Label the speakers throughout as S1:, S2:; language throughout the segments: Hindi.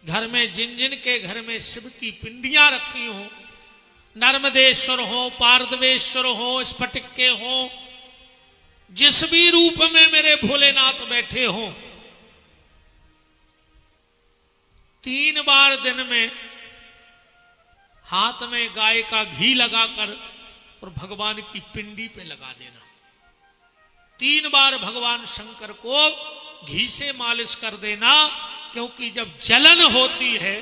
S1: घर में जिन जिन के घर में शिव की पिंडियां रखी हो, नर्मदेश्वर हो, पारदवेश्वर हो, स्फटिक के हो, जिस भी रूप में मेरे भोलेनाथ बैठे हो, 3 बार दिन में हाथ में गाय का घी लगाकर और भगवान की पिंडी पे लगा देना। 3 बार भगवान शंकर को घी से मालिश कर देना, क्योंकि जब जलन होती है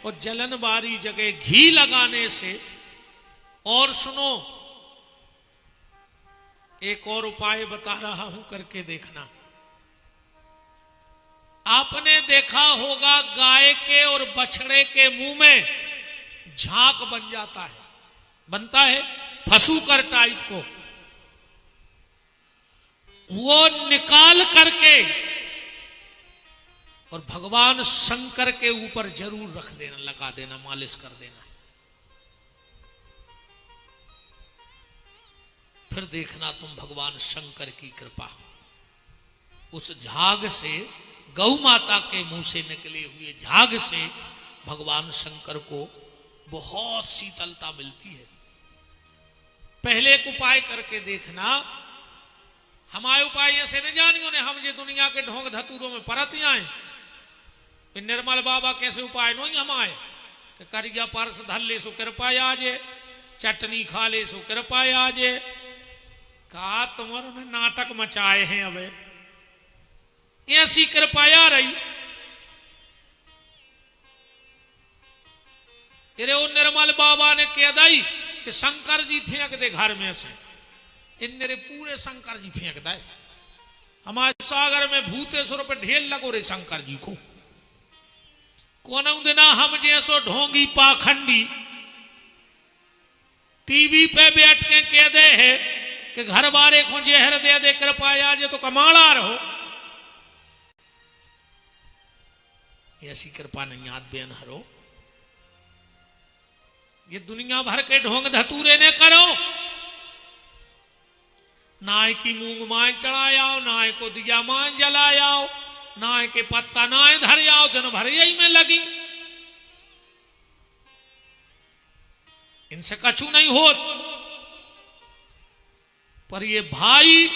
S1: और जलन वाली जगह घी लगाने से। और सुनो, एक और उपाय बता रहा हूं, करके देखना। आपने देखा होगा गाय के और बछड़े के मुंह में झाग बन जाता है, बनता है फसूकर टाइप को, वो निकाल करके और भगवान शंकर के ऊपर जरूर रख देना, लगा देना, मालिश कर देना। फिर देखना तुम भगवान शंकर की कृपा। उस झाग से, गौ माता के मुंह से निकले हुए झाग से भगवान शंकर को बहुत शीतलता मिलती है। पहले एक उपाय करके देखना। हमारे उपाय ऐसे नहीं जानियो ने, हम जे दुनिया के ढोंग धतूरों में परत आए। निर्मल बाबा कैसे उपाय नहीं हमारे कि करिया परस धल ले सो कृपा आजे, चटनी खा ले सो कृपा आजे। कहा तुम्हारे नाटक मचाए हैं, अब ऐसी कृपा आ रही। तेरे वो निर्मल बाबा ने कह दी कि शंकर जी फेंक दे घर में से, इन मेरे पूरे शंकर जी फेंक दे। हमारे सागर में भूतेश्वर पे ढेल लगो रे शंकर जी को। कौन दिना हम जैसो ढोंगी पाखंडी टीवी पे बैठ के कह दे है कि घर बारे को जहर दे दे कृपा आज तो कमाड़ा रहो। ऐसी कृपा नहीं याद बेन हरो। ये दुनिया भर के ढोंग धतूरे ने करो। नाय की मूंग माय चढ़ायाओ, नाय को दिया माय जलायाओ, नाय के पत्ता नाय धर आओ, दिन भर यही में लगी। इनसे कछु नहीं होत। पर ये भाई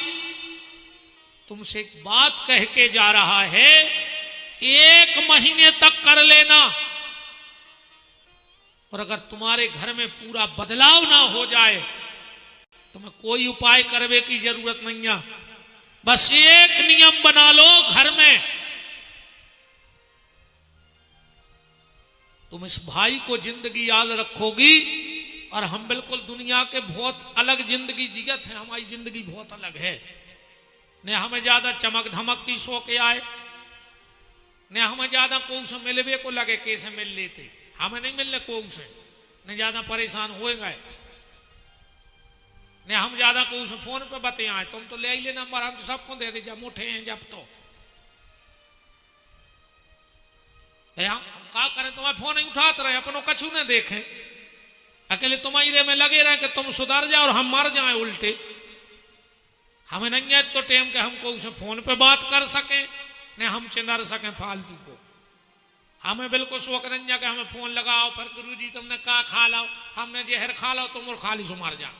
S1: तुमसे एक बात कह के जा रहा है, 1 महीने तक कर लेना। और अगर तुम्हारे घर में पूरा बदलाव ना हो जाए तो मैं कोई उपाय करने की जरूरत नहीं है। बस एक नियम बना लो घर में। तुम इस भाई को जिंदगी याद रखोगी और हम बिल्कुल दुनिया के बहुत अलग जिंदगी जियत है। हमारी जिंदगी बहुत अलग है। न हमें ज्यादा चमक धमक की शौक आए, न हमें ज्यादा कोई से मिलवे को लगे कैसे मिल लेते। हमें नहीं मिलने को से न ज्यादा परेशान हो गए, न हम ज्यादा को उसे फोन पे बते आए। तुम तो ले ही ले नंबर, हम तो सबको दे दे जब मुठे हैं जब। तो हम क्या करें, तुम्हारे फोन नहीं उठाते रहे, अपनों कछु न देखें, अकेले तुम्हारे में लगे रहे कि तुम सुधर जाओ और हम मर जाए उल्टे। हमें नहीं है तो टाइम के हमको उसे फोन पे बात कर सके, न हम चिंदर सके फालतू को। हमें बिल्कुल शौक नहीं है कि हमें फोन लगाओ फिर गुरुजी तुमने का खा लाओ, हमने जहर खा लो तुम और खाली सो मर जा।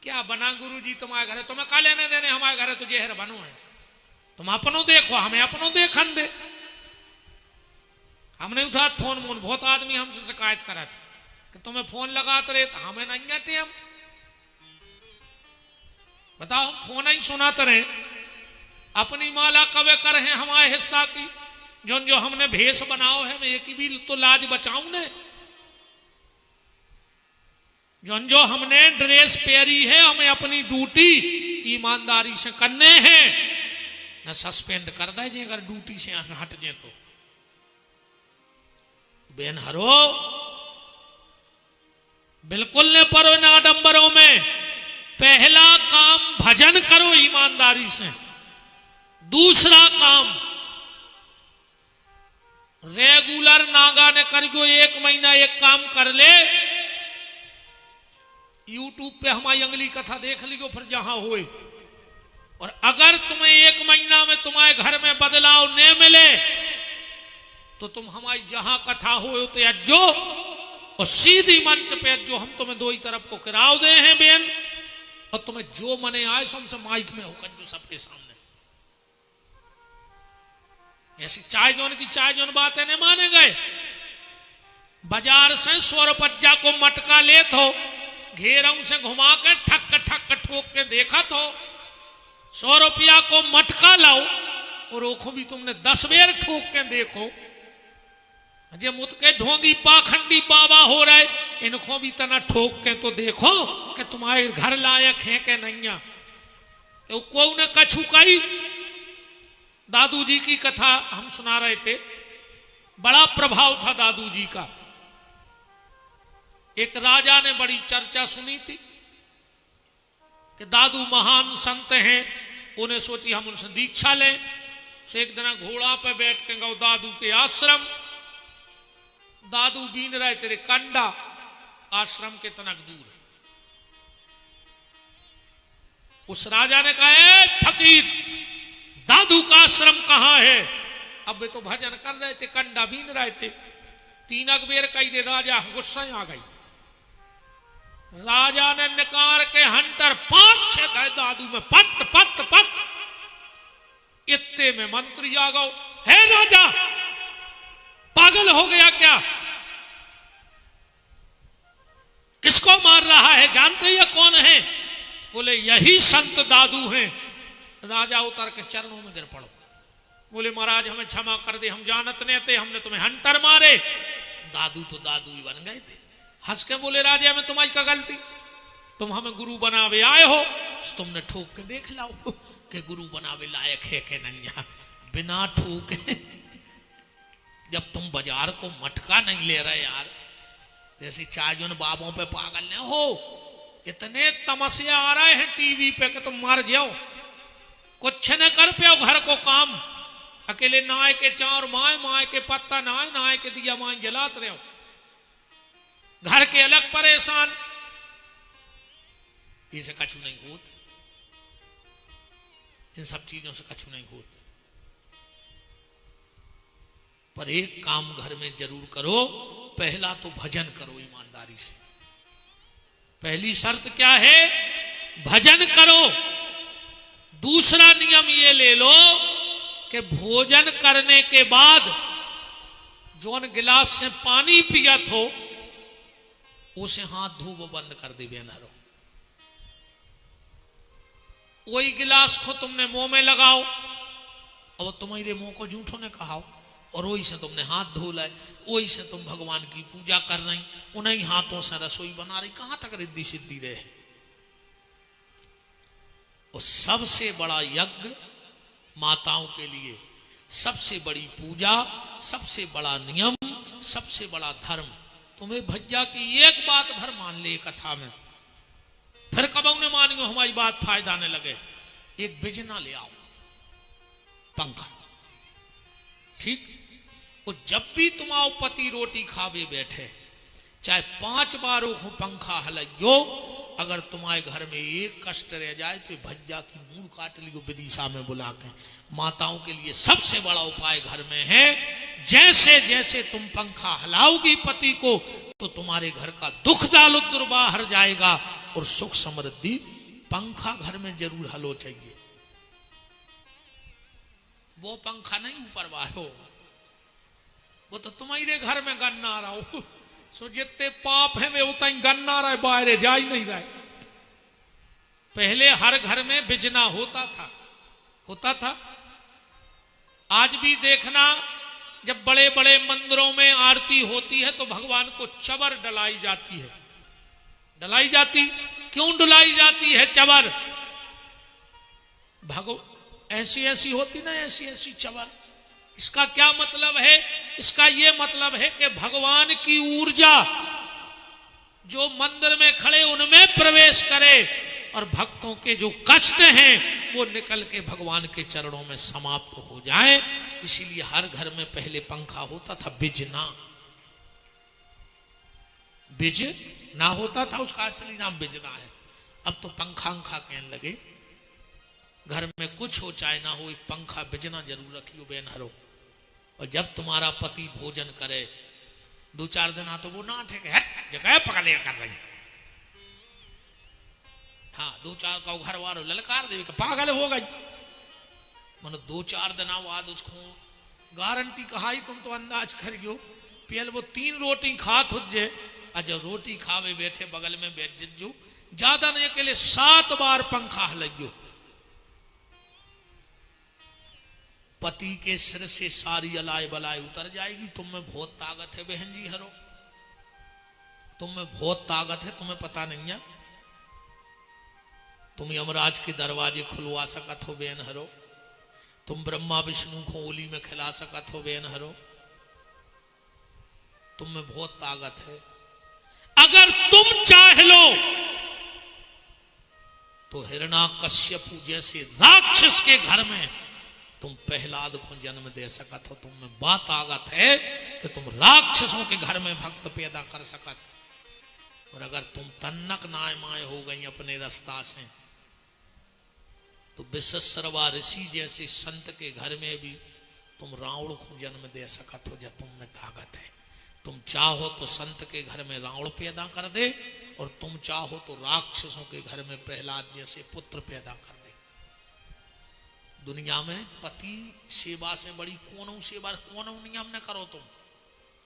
S1: क्या बना गुरुजी तुम्हारे घरे, तुम्हें का लेने देने, हमारे घरे तो जहर बनो है। तुम अपनों देखो, हमें अपनों देखन दे। हमने उठा फोन मोन, बहुत आदमी हमसे शिकायत करा कि तुम्हें फोन लगाते रहे, तो हमें नहीं आते। हम बताओ, हम फोन ही सुनाते रहे। अपनी माला कवे कर हैं हमारे हिस्सा की, जो हमने भेष बनाओ है, मैं एक भी तो लाज बचाऊं ने। जो हमने ड्रेस पहरी है, हमें अपनी ड्यूटी ईमानदारी से करने हैं, न सस्पेंड कर दे जे अगर ड्यूटी से हट जाए तो। बेन हरो, बिल्कुल ने परो ना आडंबरों में। पहला काम भजन करो ईमानदारी से। दूसरा काम रेगुलर नागा ने कर गो 1 महीना एक काम कर ले। यूट्यूब पे हमारी अंगली कथा देख लियो, फिर जहां होए और अगर तुम्हें 1 महीना में तुम्हारे घर में बदलाव न मिले तो तुम हमारी जहां कथा हो तो अज्जो और सीधी मंच पे अज्जो, हम तुम्हें 2 ही तरफ को किराव दे हैं बेन, और तुम्हें जो मने आए सो हमसे माइक में होकर जो सबके सामने ऐसी चाय जोन की चाय जोन बातें नहीं माने गए। बाजार से 100 रुपया को मटका ले तो घेरों से घुमा के ठक ठक ठोक के देखा तो 100 रुपया को मटका लाओ और ओखो भी तुमने 10 बेर ठोक के देखो। जे मुत के ढोंगी पाखंडी बाबा हो रहे, इनको भी तना ठोक के तो देखो कि तुम्हारे घर लायक है कि नहीं। तो को ने कछु कही। दादू जी की कथा हम सुना रहे थे, बड़ा प्रभाव था दादू जी का। एक राजा ने बड़ी चर्चा सुनी थी कि दादू महान संत हैं, उन्हें सोची हम उनसे दीक्षा लें। तो एक दिन घोड़ा पे बैठ के गौ दादू के आश्रम। दादू बीन रहे तेरे कंडा आश्रम के तनक दूर। उस राजा ने कहा, फकीर दादू का आश्रम कहां है? अब वे तो भजन कर रहे थे, कंडा बीन रहे थे। 3 बेर कही दे, राजा गुस्सा आ गई। राजा ने निकार के हंटर 5-6 गए दादू में, पट पट पट। इतने में मंत्री आ गओ, है राजा पागल हो गया क्या? किसको मार रहा है? जानते ये कौन है? बोले यही संत दादू हैं। राजा उतर के चरणों में गिर पड़ो। बोले महाराज हमें क्षमा कर दे, हम जानत नहीं थे, हमने तुम्हें हंटर मारे। दादू तो दादू ही बन गए थे। हंस के बोले राजा में तुम्हारी क्या गलती? तुम हमें गुरु बनावे आए हो, तुमने ठोक के देख लाओ कि गुरु बनावे लायक है कि नहीं। बिना ठोके जब तुम बाजार को मटका नहीं ले रहे यार, जैसे चाजन बाबों पे पागल न हो। इतने तमस्या आ रहे हैं टीवी पे कि तुम मर जाओ, कुछ न कर पे घर को काम। अकेले नाय के चार माए, माए के पत्ता नाय, नाय के दिया माए जलात रहे हो। घर के अलग परेशान, इसे कछु नहीं होत। इन सब चीजों से कछु नहीं होत। पर एक काम घर में जरूर करो, पहला तो भजन करो ईमानदारी से। पहली शर्त क्या है? भजन करो। दूसरा नियम ये ले लो कि भोजन करने के बाद जोन गिलास से पानी पियत हो उसे हाथ धो बंद कर दे बेना रो। वही गिलास को तुमने मुंह में लगाओ और तुम्हारे मुंह को झूठों ने कहा, और वही से तुमने हाथ धो लाए, वही से तुम भगवान की पूजा कर रही, उन्हीं हाथों से रसोई बना रही। कहां तक रिद्धि सिद्धि रहे? और सबसे बड़ा यज्ञ माताओं के लिए, सबसे बड़ी पूजा, सबसे बड़ा नियम, सबसे बड़ा धर्म। तुम्हें भैया की एक बात भर मान ले कथा में, फिर कब ने मानियो हमारी बात फायदा ने लगे। एक बिजना ले आओ, पंखा, ठीक। और जब भी तुम्हारा पति रोटी खावे बैठे, चाहे 5 बार वो पंखा हलाइयो, अगर तुम्हारे घर में एक कष्ट रह जाए तो भज्जा की मूड़ काट लियो विदिशा में बुला के। माताओं के लिए सबसे बड़ा उपाय घर में है, जैसे जैसे तुम पंखा हलाओगी पति को, तो तुम्हारे घर का दुख दारिद्र बाहर जाएगा और सुख समृद्धि। पंखा घर में जरूर हलो चाहिए। वो पंखा नहीं ऊपर वालो, वो तो तुम्हारे घर में गन्ना रहा हो। सो जितने पाप है वे उतना ही गन्ना रहा, बाहर जा ही नहीं रहा। पहले हर घर में बिजना होता था। आज भी देखना, जब बड़े बड़े मंदिरों में आरती होती है तो भगवान को चवर डलाई जाती है। डलाई जाती क्यों डलाई जाती है चवर? ऐसी ऐसी होती ना, ऐसी ऐसी चवर। इसका क्या मतलब है? इसका यह मतलब है कि भगवान की ऊर्जा जो मंदिर में खड़े उनमें प्रवेश करे और भक्तों के जो कष्ट हैं वो निकल के भगवान के चरणों में समाप्त हो जाए। इसीलिए हर घर में पहले पंखा होता था, बिजना। बिज ना होता था, उसका असली नाम बिजना है। अब तो पंखा कहने लगे। घर में कुछ हो चाहे ना हो, एक पंखा बिजना जरूर रखियो बेन हरो। और जब तुम्हारा पति भोजन करे 2-4 दिन तो वो ना ठेके जगह पकड़ लिया कर रही। हाँ 2-4 का घर वालों ललकार देवी का पागल हो गई। मन 2-4 दिन बाद उसको गारंटी कहा तुम तो अंदाज करियो पियल वो 3 रोटी खा तुझे। जब रोटी खावे बैठे बगल में बैठ जो ज्यादा नहीं के लिए 7 बार पंखा हलइयो। पति के सिर से सारी अलाय बलाय उतर जाएगी। तुम में बहुत ताकत है बहन जी हरो, तुम में बहुत ताकत है, तुम्हें पता नहीं है। तुम यमराज के दरवाजे खुलवा सकत हो बेन हरो, तुम ब्रह्मा विष्णु को ओली में खिला सकत हो बेन हरो, तुम में बहुत ताकत है। अगर तुम चाह लो तो हिरण्यकश्यप जैसे राक्षस के घर में तुम प्रहलाद को जन्म दे सकत हो। तुम में बात ताकत है कि तुम राक्षसों के घर में भक्त पैदा कर सकत। और अगर तुम तन्नक नाय माय हो गई अपने रास्ता से तो विश्वसर्वा ऋषि जैसे संत के घर में भी तुम रावण को जन्म दे सकत हो। जब तुम में ताकत है, तुम चाहो तो संत के घर में रावण पैदा कर दे और तुम चाहो तो राक्षसों के घर में प्रहलाद जैसे पुत्र पैदा कर दे। दुनिया में पति सेवा से बड़ी कोनो सेवा कोनो नियम न करो। तुम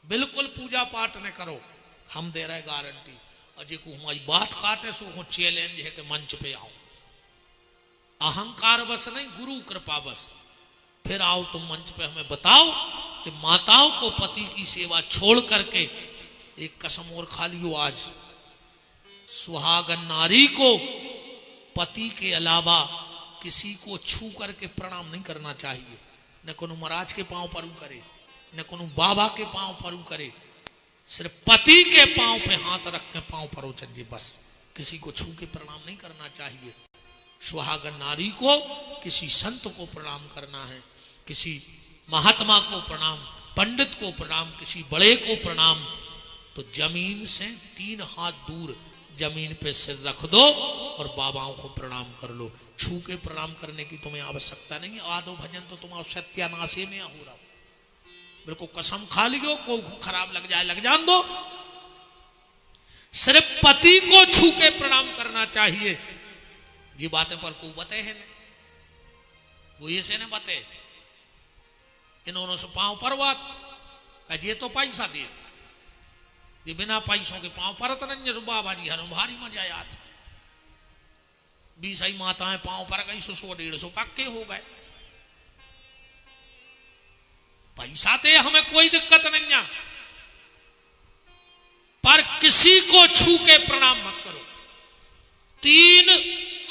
S1: बिल्कुल पूजा पाठ न करो, हम दे रहे गारंटी। और जो हमारी बात काटे सो चैलेंज है कि मंच पे आओ। अहंकार बस नहीं, गुरु कृपा बस। फिर आओ तुम मंच पे हमें बताओ कि माताओं को पति की सेवा छोड़ करके एक कसम और खा लियो आज, सुहागन नारी को पति के अलावा किसी को छू करके प्रणाम नहीं करना चाहिए। न कोनो महाराज के पांव पर करे, न कोनो बाबा के पांव पर करे, सिर्फ पति के पांव पे हाथ रख के पांव पर उचजे बस। किसी को छू के प्रणाम नहीं करना चाहिए। सुहागन नारी को किसी संत को प्रणाम करना है, किसी महात्मा को प्रणाम, पंडित को प्रणाम, किसी बड़े को प्रणाम, तो जमीन से 3 हाथ दूर जमीन पे सिर रख दो और बाबाओं को प्रणाम कर लो। छू के प्रणाम करने की तुम्हें आवश्यकता नहीं। आदो भजन तो तुम्हारा सत्यानाशे में हो रहा। बिल्कुल कसम खा लियो, को खराब लग जाए लग जान दो। सिर्फ पति को छू के प्रणाम करना चाहिए। जी बातें पर को बते है ने, वो ये से ने बते इन्होंने से पांव पर बात ये तो पैसा दे, ये बिना पैसों के पांव परत नहीं। जो बाबा जी हर भारी मजा आया था। 20 माताएं पांव पर गई, 100-150 पक्के हो गए। पैसा ते हमें कोई दिक्कत नहीं है, पर किसी को छू के प्रणाम मत करो। 3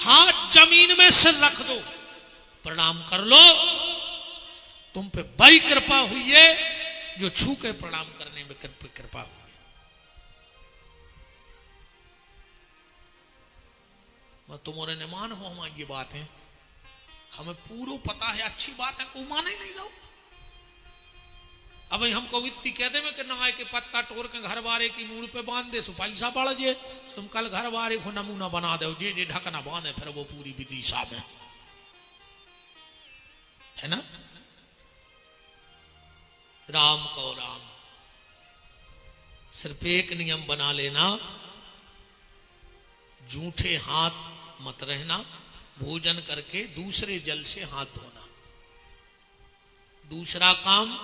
S1: हाथ जमीन में सिर रख दो, प्रणाम कर लो। तुम पे बड़ी कृपा हुई है जो छू के प्रणाम करने में कृपा हुई। मैं तुम्हारे ने मान हो हमारी ये बात है, हमें पूरा पता है, अच्छी बात है, को माने नहीं रहो। अब हमको इतनी कह दे कि नहाए के पत्ता टोर के घर वारे की मूड़ पे बांध दे, सो पैसा बढ़ जे। तुम कल घर वारे को नमूना बना दो, जे जे ढकना बांधे, फिर वो पूरी विदिशा में है ना। राम को राम, सिर्फ एक नियम बना लेना, जूठे हाथ मत रहना। भोजन करके दूसरे जल से हाथ धोना। दूसरा काम,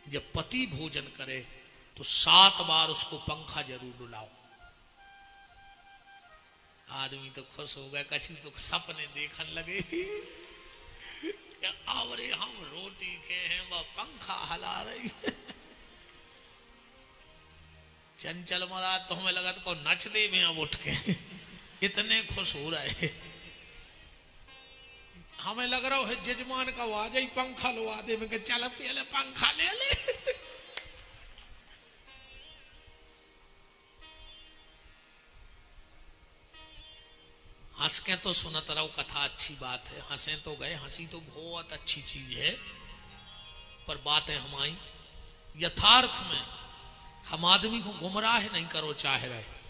S1: जब पति भोजन करे तो 7 बार उसको पंखा जरूर डुलाओ। आदमी तो खुश हो गए, कछु तो सपने देखने लगे, आवरे हम रोटी के हैं वह पंखा हला रही है। चंचल महाराज तो हमें लगा तो नच दे में अब उठ के, इतने खुश हो रहे। हमें लग रहा है जजमान का आवाज ही पंखा लवा दे में, चल पहले पंखा ले ले। हंस के तो सुनत रहो कथा, अच्छी बात है, हंसे तो गए, हंसी तो बहुत अच्छी चीज है, पर बात है हमारी यथार्थ में हम आदमी को गुमराह नहीं करो चाह रहे।